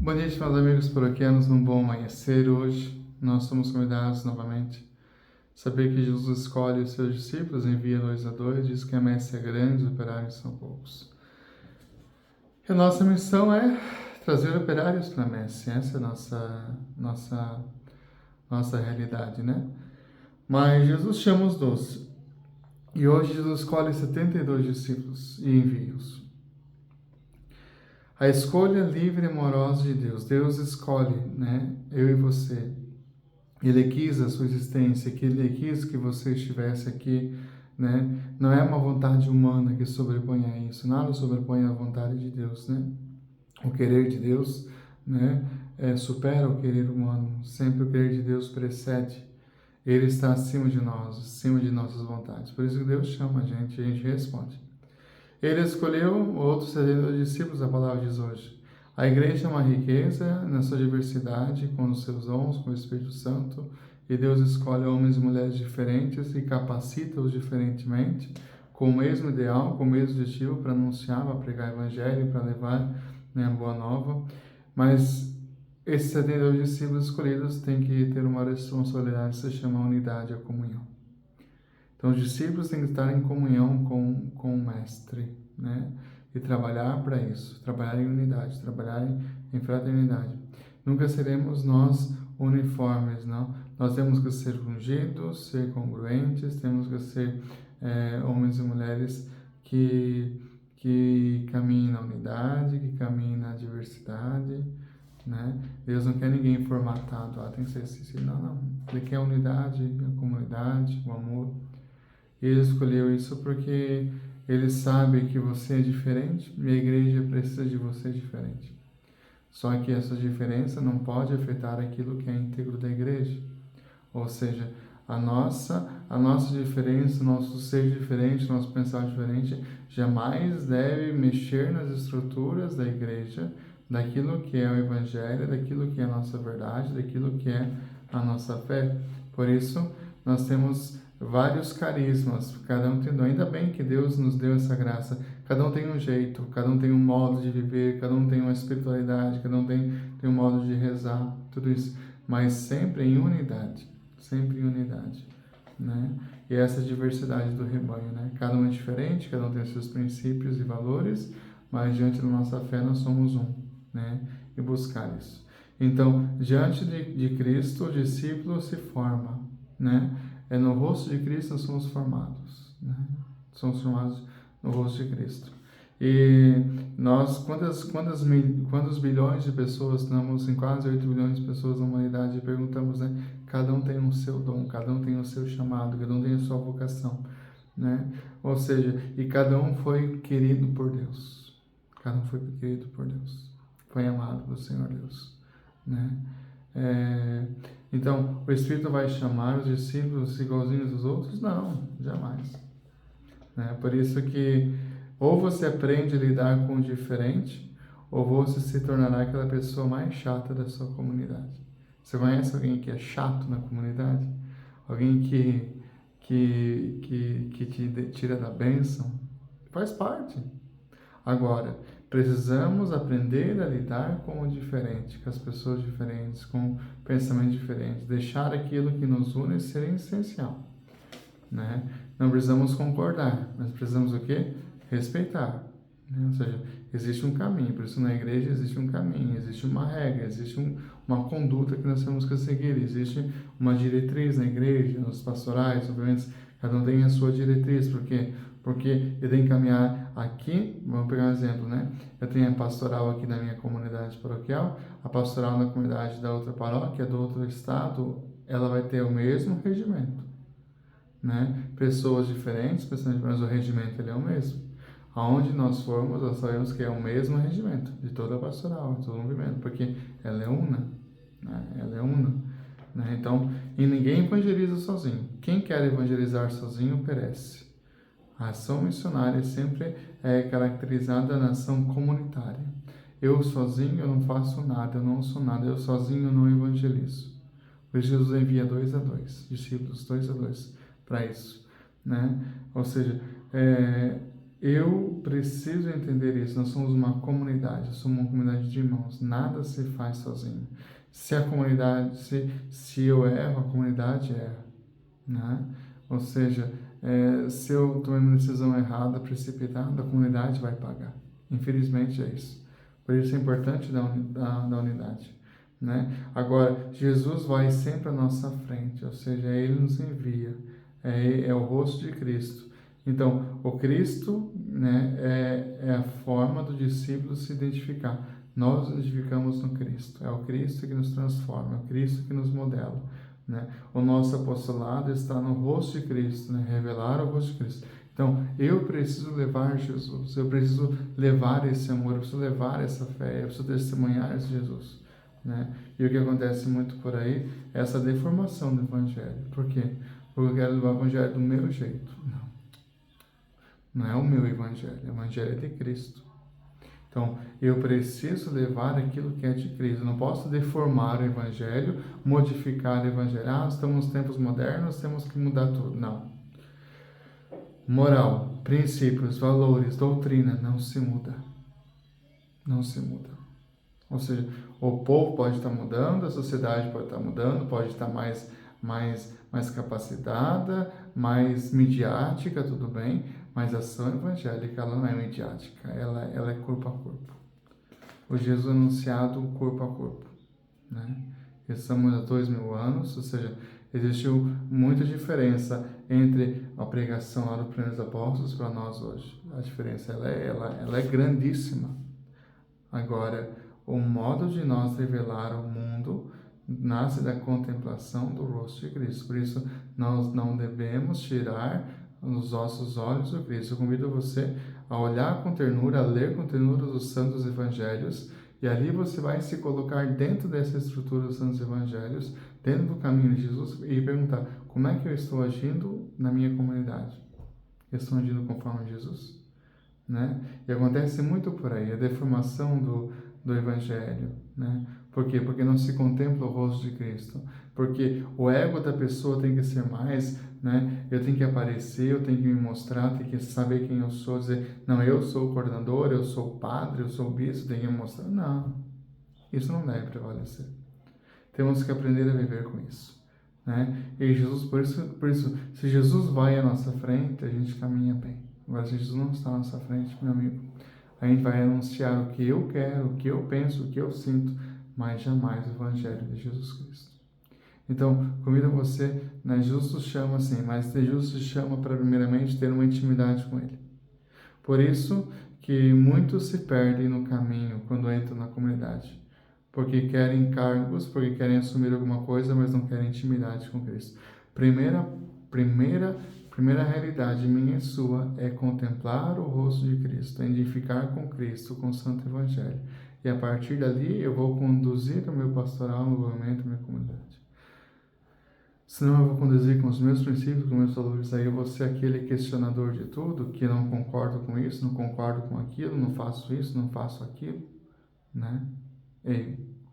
Bom dia, meus amigos paroquianos, um bom amanhecer hoje. Nós somos convidados novamente a saber que Jesus escolhe os seus discípulos, envia dois a dois, diz que a messe é grande, os operários são poucos. E a nossa missão é trazer operários para a messe, essa é a nossa realidade, né? Mas Jesus chama os 12, e hoje Jesus escolhe 72 discípulos e envia-os. A escolha livre e amorosa de Deus. Deus escolhe, né? Eu e você. Ele quis a sua existência, que Ele quis que você estivesse aqui, né? Não é uma vontade humana que sobrepõe a isso, nada sobrepõe a vontade de Deus, né? O querer de Deus, né? Supera o querer humano, sempre o querer de Deus precede. Ele está acima de nós, acima de nossas vontades. Por isso que Deus chama a gente responde. Ele escolheu outros 72 discípulos, a palavra diz hoje. A igreja é uma riqueza na sua diversidade, com os seus dons, com o Espírito Santo, e Deus escolhe homens e mulheres diferentes e capacita-os diferentemente, com o mesmo ideal, com o mesmo objetivo, para anunciar, para pregar o evangelho, para levar, né, a boa nova. Mas esses 72 discípulos escolhidos têm que ter uma responsabilidade que se chama unidade, a comunhão. Então, os discípulos têm que estar em comunhão com o Mestre, né? E trabalhar para isso, trabalhar em unidade, trabalhar em fraternidade. Nunca seremos nós uniformes, não? Nós temos que ser ungidos, ser congruentes, temos que ser homens e mulheres que caminhem na unidade, que caminhem na diversidade, né? Deus não quer ninguém formatado, tem que ser assim, não. Ele quer a unidade, a comunidade, o amor. Ele escolheu isso porque ele sabe que você é diferente e a igreja precisa de você diferente. Só que essa diferença não pode afetar aquilo que é íntegro da igreja. Ou seja, a nossa diferença, nosso ser diferente, nosso pensar diferente, jamais deve mexer nas estruturas da igreja, daquilo que é o evangelho, daquilo que é a nossa verdade, daquilo que é a nossa fé. Por isso, nós temos vários carismas, cada um tem dom. Ainda bem que Deus nos deu essa graça. Cada um tem um jeito, cada um tem um modo de viver, cada um tem uma espiritualidade, cada um tem um modo de rezar, tudo isso. Mas sempre em unidade, né? E essa diversidade do rebanho, né? Cada um é diferente, cada um tem seus princípios e valores, mas diante da nossa fé nós somos um, né? E buscar isso. Então, diante de Cristo, o discípulo se forma, né? É no rosto de Cristo nós somos formados, né? Somos formados no rosto de Cristo. E nós, quantos bilhões de pessoas, estamos em quase 8 bilhões de pessoas na humanidade, e perguntamos, né? Cada um tem o seu dom, cada um tem o seu chamado, cada um tem a sua vocação, né? Ou seja, e cada um foi querido por Deus. Cada um foi querido por Deus. Foi amado pelo Senhor Deus, né? Então, o Espírito vai chamar os discípulos igualzinhos aos outros? Não, jamais. Né? Por isso que ou você aprende a lidar com o diferente, ou você se tornará aquela pessoa mais chata da sua comunidade. Você conhece alguém que é chato na comunidade? Alguém que te tira da bênção? Faz parte. Agora, precisamos aprender a lidar com o diferente, com as pessoas diferentes, com pensamentos diferentes. Deixar aquilo que nos une ser essencial, né? Não precisamos concordar, mas precisamos o quê? Respeitar. Né? Ou seja, existe um caminho, por isso na igreja existe um caminho, existe uma regra, existe uma conduta que nós temos que seguir, existe uma diretriz na igreja, nos pastorais, obviamente, cada um tem a sua diretriz, por quê? Porque eu tenho que caminhar aqui, vamos pegar um exemplo, né? Eu tenho a pastoral aqui da minha comunidade paroquial, a pastoral na comunidade da outra paróquia, do outro estado, ela vai ter o mesmo regimento, né? Pessoas diferentes, mas o regimento ele é o mesmo. Aonde nós formos, nós sabemos que é o mesmo regimento de toda a pastoral, de todo o movimento, porque ela é una, né? Ela é una, né? Então, e ninguém evangeliza sozinho. Quem quer evangelizar sozinho perece. A ação missionária sempre é caracterizada na ação comunitária. Eu sozinho eu não faço nada, eu não sou nada, eu sozinho não evangelizo. Por isso Jesus envia 2 a 2, discípulos 2 a 2 para isso, né? Ou seja, eu preciso entender isso. Nós somos uma comunidade, somos uma comunidade de irmãos. Nada se faz sozinho. Se a comunidade, se eu erro, a comunidade erra, né? Ou seja, se eu tomei uma decisão errada, precipitada, a comunidade vai pagar. Infelizmente é isso. Por isso é importante da unidade, né? Agora, Jesus vai sempre à nossa frente, ou seja, Ele nos envia, é o rosto de Cristo. Então, o Cristo, né, é a forma do discípulo se identificar. Nós nos identificamos no Cristo. É o Cristo que nos transforma, é o Cristo que nos modela, né? O nosso apostolado está no rosto de Cristo, né? Revelar o rosto de Cristo. Então, eu preciso levar Jesus, eu preciso levar esse amor, eu preciso levar essa fé, eu preciso testemunhar esse Jesus, né? E o que acontece muito por aí é essa deformação do Evangelho. Por quê? Porque eu quero levar o Evangelho do meu jeito. Não é o meu Evangelho, o Evangelho é de Cristo. Então, eu preciso levar aquilo que é de Cristo. Eu não posso deformar o Evangelho, modificar o Evangelho. Estamos nos tempos modernos, temos que mudar tudo. Não. Moral, princípios, valores, doutrina, não se muda. Não se muda. Ou seja, o povo pode estar mudando, a sociedade pode estar mudando, pode estar mais capacitada, mais midiática, tudo bem, mas a ação evangélica ela não é midiática, ela é corpo a corpo. O Jesus anunciado corpo a corpo, né? Estamos há 2000 anos, ou seja, existiu muita diferença entre a pregação lá dos primeiros apóstolos para nós hoje. A diferença ela é grandíssima. Agora, o modo de nós revelar ao mundo nasce da contemplação do rosto de Cristo. Por isso, nós não devemos tirar os nossos olhos do Cristo. Eu convido você a olhar com ternura, a ler com ternura os santos evangelhos, e ali você vai se colocar dentro dessa estrutura dos santos evangelhos, dentro do caminho de Jesus, e perguntar: como é que eu estou agindo na minha comunidade? Eu estou agindo conforme Jesus? Né? E acontece muito por aí, a deformação do Evangelho, né? Por quê? Porque não se contempla o rosto de Cristo. Porque o ego da pessoa tem que ser mais, né? Eu tenho que aparecer, eu tenho que me mostrar, tenho que saber quem eu sou, dizer, não, eu sou o coordenador, eu sou o padre, eu sou o bispo, tenho que me mostrar. Não, isso não deve prevalecer. Temos que aprender a viver com isso, né? E Jesus, por isso, se Jesus vai à nossa frente, a gente caminha bem. Agora, se Jesus não está à nossa frente, meu amigo, a gente vai anunciar o que eu quero, o que eu penso, o que eu sinto, mas jamais o Evangelho de Jesus Cristo. Então, convido você, né? Jesus nos chama assim, mas Jesus nos chama para primeiramente ter uma intimidade com Ele. Por isso que muitos se perdem no caminho quando entram na comunidade. Porque querem cargos, porque querem assumir alguma coisa, mas não querem intimidade com Cristo. Primeira realidade minha e sua é contemplar o rosto de Cristo, é identificar com Cristo, com o Santo Evangelho. E a partir dali eu vou conduzir o meu pastoral, o meu movimento, a minha comunidade. Senão eu vou conduzir com os meus princípios, com os meus valores, aí eu vou ser aquele questionador de tudo, que não concordo com isso, não concordo com aquilo, não faço isso, não faço aquilo, né?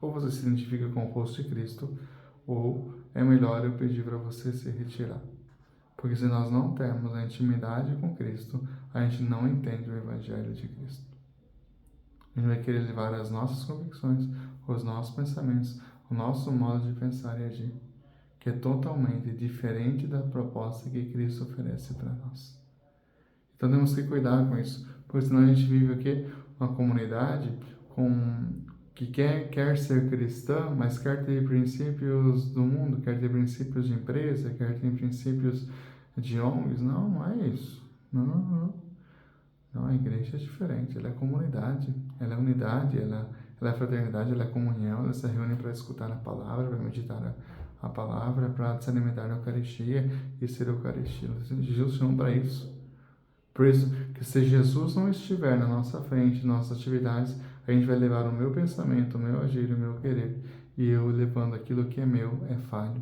Ou você se identifica com o rosto de Cristo, ou é melhor eu pedir para você se retirar. Porque se nós não temos a intimidade com Cristo, a gente não entende o Evangelho de Cristo. A gente vai querer levar as nossas convicções, os nossos pensamentos, o nosso modo de pensar e agir, que é totalmente diferente da proposta que Cristo oferece para nós. Então temos que cuidar com isso, porque senão a gente vive aqui uma comunidade que quer ser cristã, mas quer ter princípios do mundo, quer ter princípios de empresa, quer ter princípios de ONGs. Não é isso. Não, a igreja é diferente, ela é comunidade, ela é unidade, ela é fraternidade, ela é comunhão, ela se reúne para escutar a palavra, para meditar a palavra, para se alimentar da Eucaristia e ser Eucaristia. Jesus chama para isso. Por isso, que se Jesus não estiver na nossa frente, nossas atividades, a gente vai levar o meu pensamento, o meu agir, o meu querer, e eu levando aquilo que é meu é falho.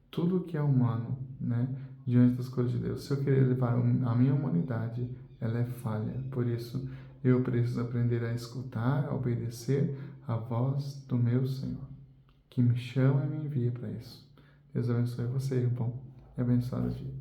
Tudo que é humano, né, diante das coisas de Deus, se eu querer levar a minha humanidade, ela é falha. Por isso, eu preciso aprender a escutar, a obedecer a voz do meu Senhor, que me chama e me envia para isso. Deus abençoe você, bom e abençoado dia.